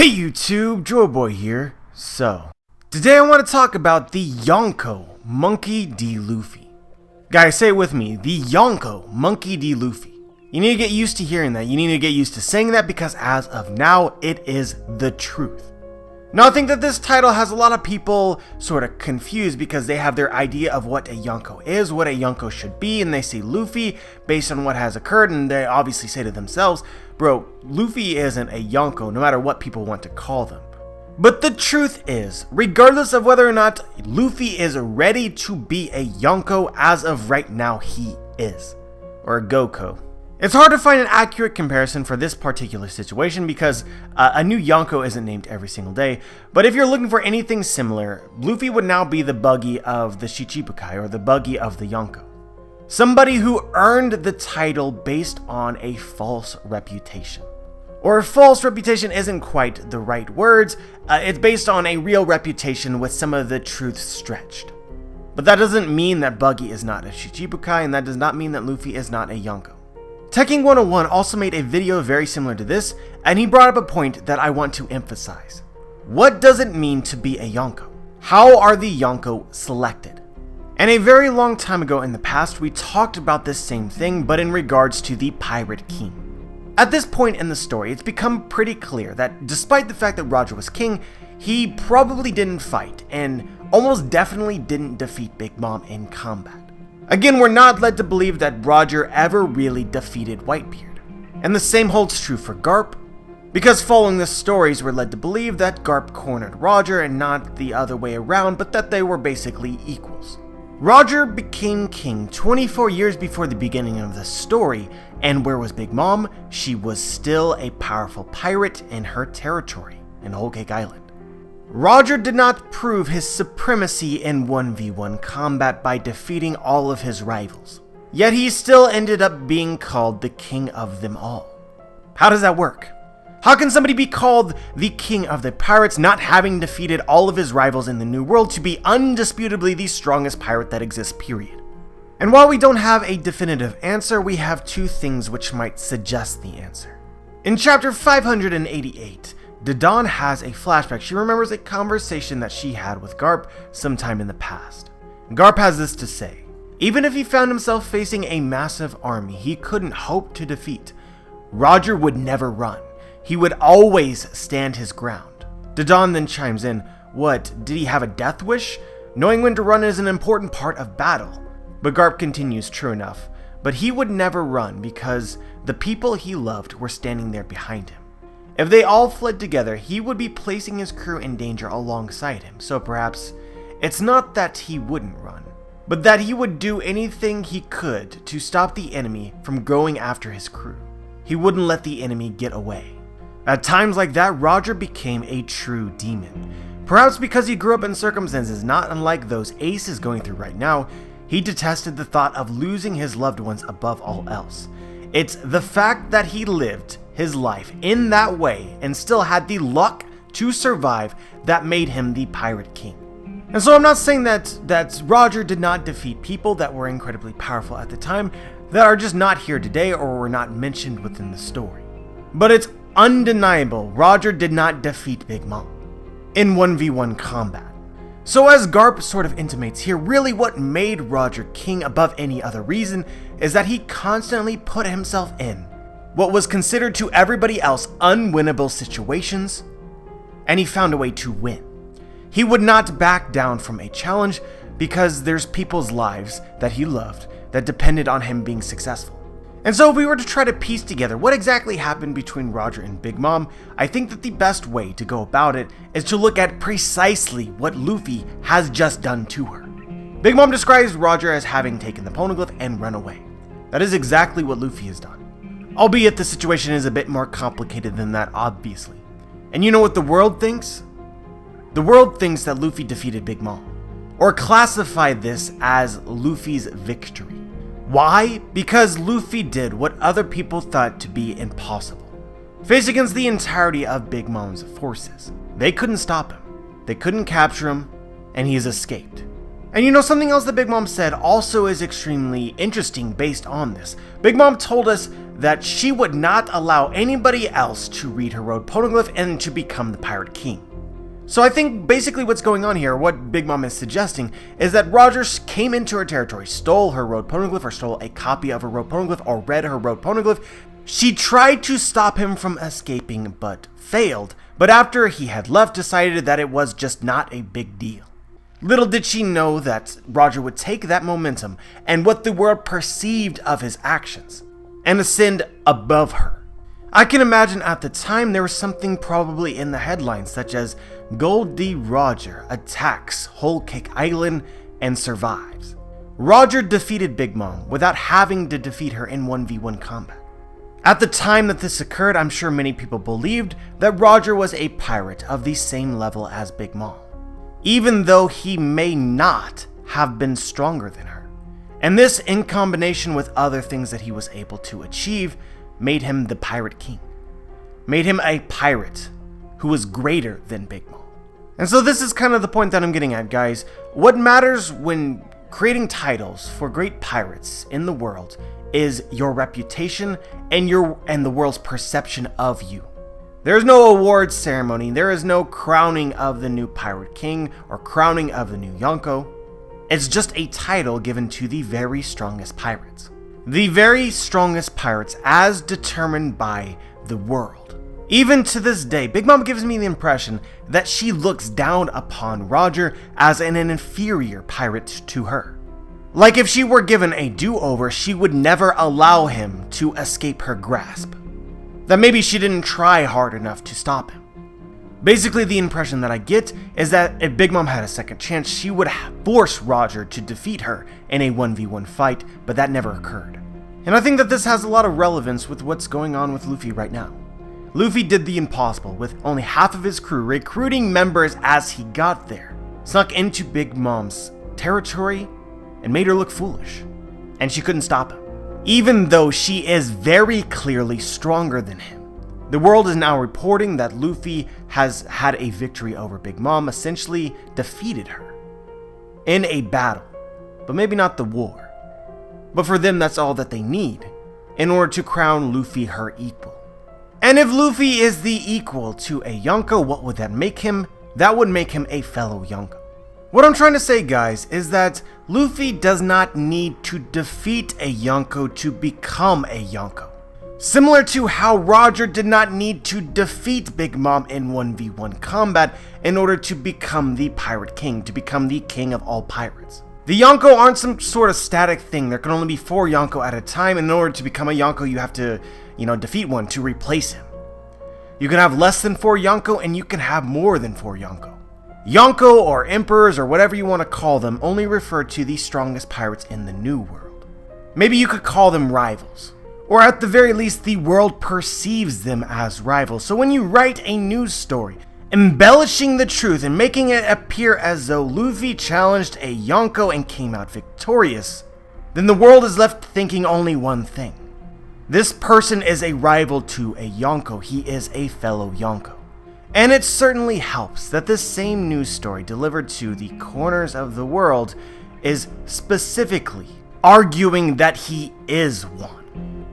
Hey YouTube, Joeboy here. So, today I want to talk about the YONKO Monkey D. Luffy. Guys, say it with me, the YONKO Monkey D. Luffy. You need to get used to hearing that, you need to get used to saying that because as of now, it is the truth. Now I think that this title has a lot of people sort of confused because they have their idea of what a YONKO is, what a YONKO should be, and they say Luffy based on what has occurred, and they obviously say to themselves, bro, Luffy isn't a YONKO no matter what people want to call them. But the truth is, regardless of whether or not Luffy is ready to be a YONKO, as of right now he is. Or a Goko. It's hard to find an accurate comparison for this particular situation because a new YONKO isn't named every single day, but if you're looking for anything similar, Luffy would now be the Buggy of the Shichibukai, or the Buggy of the YONKO. Somebody who earned the title based on a false reputation. Or false reputation isn't quite the right words, it's based on a real reputation with some of the truth stretched. But that doesn't mean that Buggy is not a Shichibukai, and that does not mean that Luffy is not a YONKO. Tekking 101 also made a video very similar to this, and he brought up a point that I want to emphasize. What does it mean to be a YONKO? How are the YONKO selected? And a very long time ago in the past, we talked about this same thing, but in regards to the Pirate King. At this point in the story, it's become pretty clear that despite the fact that Roger was king, he probably didn't fight, and almost definitely didn't defeat Big Mom in combat. Again, we're not led to believe that Roger ever really defeated Whitebeard. And the same holds true for Garp, because following the stories we're led to believe that Garp cornered Roger and not the other way around, but that they were basically equals. Roger became king 24 years before the beginning of the story, and where was Big Mom? She was still a powerful pirate in her territory, in Whole Cake Island. Roger did not prove his supremacy in 1v1 combat by defeating all of his rivals, yet he still ended up being called the king of them all. How does that work? How can somebody be called the king of the pirates not having defeated all of his rivals in the New World to be undisputably the strongest pirate that exists, period? And while we don't have a definitive answer, we have two things which might suggest the answer. In chapter 588, Dadan has a flashback. She remembers a conversation that she had with Garp sometime in the past. Garp has this to say: even if he found himself facing a massive army he couldn't hope to defeat, Roger would never run. He would always stand his ground. Dadan then chimes in, what, did he have a death wish? Knowing when to run is an important part of battle. But Garp continues, true enough, but he would never run because the people he loved were standing there behind him. If they all fled together, he would be placing his crew in danger alongside him, so perhaps it's not that he wouldn't run, but that he would do anything he could to stop the enemy from going after his crew. He wouldn't let the enemy get away. At times like that, Roger became a true demon. Perhaps because he grew up in circumstances not unlike those Ace is going through right now, he detested the thought of losing his loved ones above all else. It's the fact that he lived his life in that way and still had the luck to survive that made him the Pirate King. And so I'm not saying that Roger did not defeat people that were incredibly powerful at the time that are just not here today or were not mentioned within the story. But it's undeniable Roger did not defeat Big Mom in 1v1 combat. So as Garp sort of intimates here, really what made Roger king above any other reason is that he constantly put himself in what was considered to everybody else unwinnable situations, and he found a way to win. He would not back down from a challenge because there's people's lives that he loved that depended on him being successful. And so if we were to try to piece together what exactly happened between Roger and Big Mom, I think that the best way to go about it is to look at precisely what Luffy has just done to her. Big Mom describes Roger as having taken the poneglyph and run away. That is exactly what Luffy has done. Albeit the situation is a bit more complicated than that, obviously. And you know what the world thinks? The world thinks that Luffy defeated Big Mom, or classified this as Luffy's victory. Why? Because Luffy did what other people thought to be impossible. Face against the entirety of Big Mom's forces. They couldn't stop him. They couldn't capture him, and he's escaped. And you know, something else that Big Mom said also is extremely interesting based on this. Big Mom told us that she would not allow anybody else to read her road poneglyph and to become the Pirate King. So I think basically what's going on here, what Big Mom is suggesting, is that Roger came into her territory, stole her road poneglyph, or stole a copy of her road poneglyph, or read her road poneglyph. She tried to stop him from escaping, but failed. But after he had left, decided that it was just not a big deal. Little did she know that Roger would take that momentum and what the world perceived of his actions and ascend above her. I can imagine at the time there was something probably in the headlines such as Gold D. Roger attacks Whole Cake Island and survives. Roger defeated Big Mom without having to defeat her in 1v1 combat. At the time that this occurred, I'm sure many people believed that Roger was a pirate of the same level as Big Mom, even though he may not have been stronger than her. And this, in combination with other things that he was able to achieve, made him the Pirate King. Made him a pirate who was greater than Big Mom. And so this is kind of the point that I'm getting at, guys. What matters when creating titles for great pirates in the world is your reputation and the world's perception of you. There is no awards ceremony, there is no crowning of the new Pirate King or crowning of the new Yonko. It's just a title given to the very strongest pirates. The very strongest pirates as determined by the world. Even to this day, Big Mom gives me the impression that she looks down upon Roger as an inferior pirate to her. Like if she were given a do-over, she would never allow him to escape her grasp. That maybe she didn't try hard enough to stop him. Basically, the impression that I get is that if Big Mom had a second chance, she would force Roger to defeat her in a 1v1 fight, but that never occurred. And I think that this has a lot of relevance with what's going on with Luffy right now. Luffy did the impossible with only half of his crew, recruiting members as he got there, snuck into Big Mom's territory, and made her look foolish. And she couldn't stop him, even though she is very clearly stronger than him. The world is now reporting that Luffy has had a victory over Big Mom, essentially defeated her in a battle, but maybe not the war. But for them, that's all that they need in order to crown Luffy her equal. And if Luffy is the equal to a Yonko, what would that make him? That would make him a fellow Yonko. What I'm trying to say, guys, is that Luffy does not need to defeat a Yonko to become a Yonko. Similar to how Roger did not need to defeat Big Mom in 1v1 combat in order to become the Pirate King, to become the king of all pirates. The Yonko aren't some sort of static thing. There can only be 4 Yonko at a time, and in order to become a Yonko, you have to, defeat one to replace him. You can have less than 4 Yonko, and you can have more than 4 Yonko. Yonko, or emperors, or whatever you want to call them, only refer to the strongest pirates in the New World. Maybe you could call them rivals. Or at the very least, the world perceives them as rivals. So when you write a news story, embellishing the truth and making it appear as though Luffy challenged a Yonko and came out victorious, then the world is left thinking only one thing. This person is a rival to a Yonko. He is a fellow Yonko. And it certainly helps that this same news story delivered to the corners of the world is specifically arguing that he is one.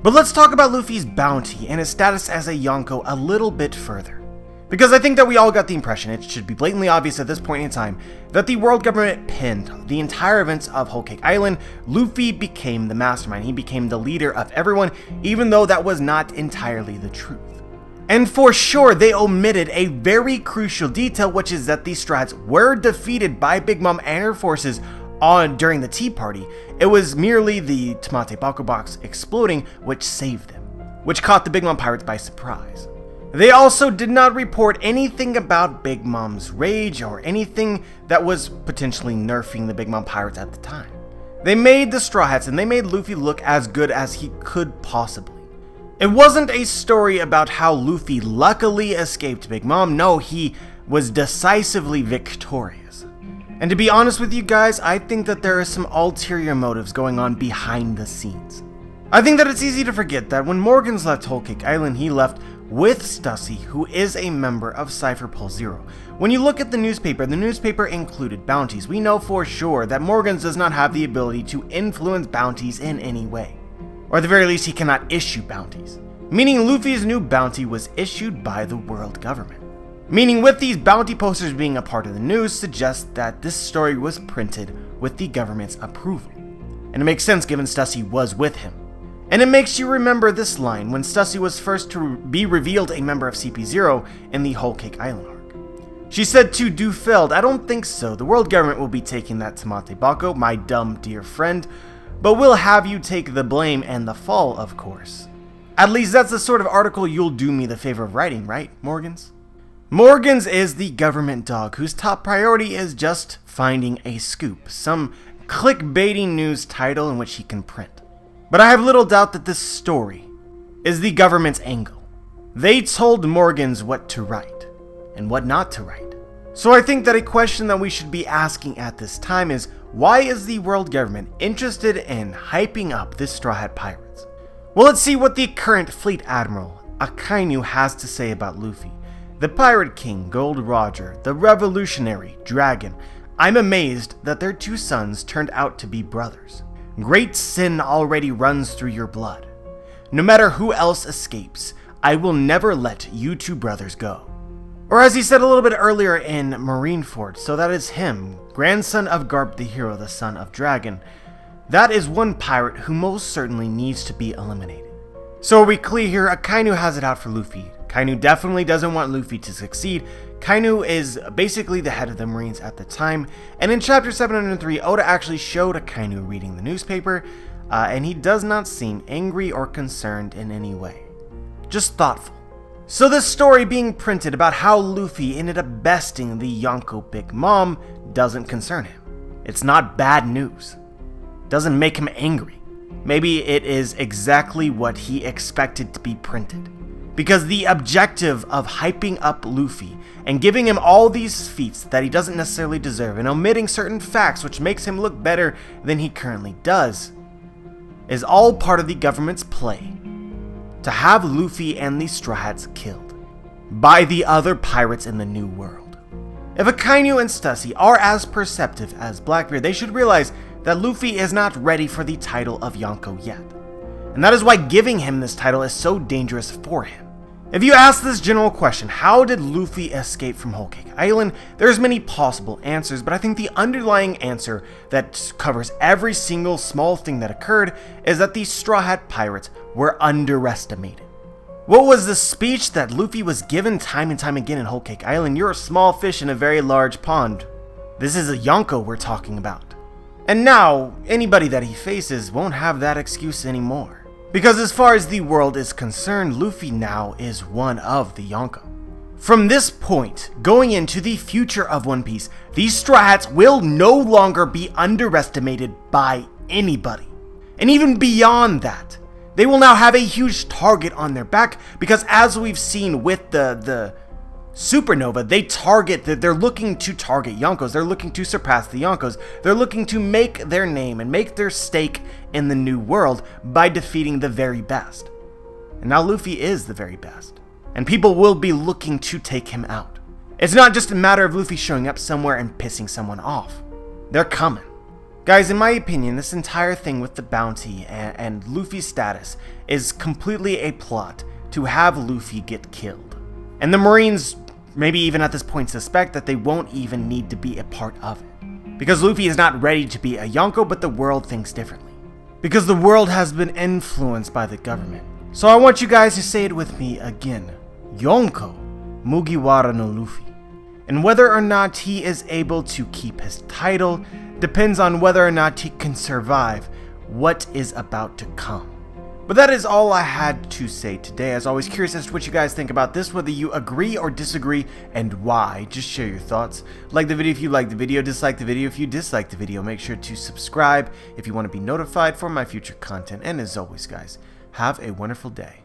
But let's talk about Luffy's bounty and his status as a Yonko a little bit further. Because I think that we all got the impression, it should be blatantly obvious at this point in time, that the world government pinned the entire events of Whole Cake Island. Luffy became the mastermind. He became the leader of everyone, even though that was not entirely the truth. And for sure, they omitted a very crucial detail, which is that the Strats were defeated by Big Mom and her forces during the Tea Party. It was merely the Tamate Bako box exploding which saved them, which caught the Big Mom pirates by surprise. They also did not report anything about Big Mom's rage or anything that was potentially nerfing the Big Mom pirates at the time. They made the Straw Hats and they made Luffy look as good as he could possibly. It wasn't a story about how Luffy luckily escaped Big Mom. No, he was decisively victorious. And to be honest with you guys, I think that there are some ulterior motives going on behind the scenes. I think that it's easy to forget that when Morgans left Whole Cake Island, he left with Stussy, who is a member of Cypher Pole Zero. When you look at the newspaper included bounties. We know for sure that Morgans does not have the ability to influence bounties in any way. Or at the very least, he cannot issue bounties. Meaning Luffy's new bounty was issued by the world government. Meaning with these bounty posters being a part of the news suggests that this story was printed with the government's approval. And it makes sense given Stussy was with him. And it makes you remember this line when Stussy was first to be revealed a member of CP0 in the Whole Cake Island arc. She said to Dufeld, "I don't think so. The world government will be taking that Tamate Bako, my dumb dear friend, but we'll have you take the blame and the fall, of course." At least that's the sort of article you'll do me the favor of writing, right, Morgans? Morgans is the government dog whose top priority is just finding a scoop, some clickbaity news title in which he can print. But I have little doubt that this story is the government's angle. They told Morgans what to write and what not to write. So I think that a question that we should be asking at this time is, why is the world government interested in hyping up the Straw Hat Pirates? Well, let's see what the current fleet admiral, Akainu, has to say about Luffy. The Pirate King, Gold Roger, the revolutionary Dragon. I'm amazed that their two sons turned out to be brothers. Great sin already runs through your blood. No matter who else escapes, I will never let you two brothers go. Or as he said a little bit earlier in Marineford, so that is him, grandson of Garp the hero, the son of Dragon. That is one pirate who most certainly needs to be eliminated. So are we clear here? Akainu has it out for Luffy. Akainu definitely doesn't want Luffy to succeed. Akainu is basically the head of the Marines at the time, and in chapter 703, Oda actually showed Akainu reading the newspaper, and he does not seem angry or concerned in any way. Just thoughtful. So this story being printed about how Luffy ended up besting the Yonko Big Mom doesn't concern him. It's not bad news. Doesn't make him angry. Maybe it is exactly what he expected to be printed. Because the objective of hyping up Luffy and giving him all these feats that he doesn't necessarily deserve and omitting certain facts which makes him look better than he currently does is all part of the government's play to have Luffy and the Straw Hats killed by the other pirates in the New World. If Akainu and Stussy are as perceptive as Blackbeard, they should realize that Luffy is not ready for the title of Yonko yet. And that is why giving him this title is so dangerous for him. If you ask this general question, how did Luffy escape from Whole Cake Island? There's many possible answers, but I think the underlying answer that covers every single small thing that occurred is that the Straw Hat Pirates were underestimated. What was the speech that Luffy was given time and time again in Whole Cake Island? You're a small fish in a very large pond. This is a Yonko we're talking about. And now, anybody that he faces won't have that excuse anymore. Because as far as the world is concerned, Luffy now is one of the Yonko. From this point, going into the future of One Piece, these Straw Hats will no longer be underestimated by anybody. And even beyond that, they will now have a huge target on their back, because as we've seen with the Supernova, they're looking to target Yonkos. They're looking to surpass the Yonkos. They're looking to make their name and make their stake in the New World by defeating the very best. And now Luffy is the very best. And people will be looking to take him out. It's not just a matter of Luffy showing up somewhere and pissing someone off. They're coming. Guys, in my opinion, this entire thing with the bounty and Luffy's status is completely a plot to have Luffy get killed. And the Marines maybe even at this point suspect that they won't even need to be a part of it. Because Luffy is not ready to be a Yonko, but the world thinks differently. Because the world has been influenced by the government. So I want you guys to say it with me again. Yonko Mugiwara no Luffy. And whether or not he is able to keep his title depends on whether or not he can survive what is about to come. But that is all I had to say today. As always, curious as to what you guys think about this, whether you agree or disagree, and why. Just share your thoughts. Like the video if you liked the video, dislike the video if you disliked the video. Make sure to subscribe if you want to be notified for my future content. And as always, guys, have a wonderful day.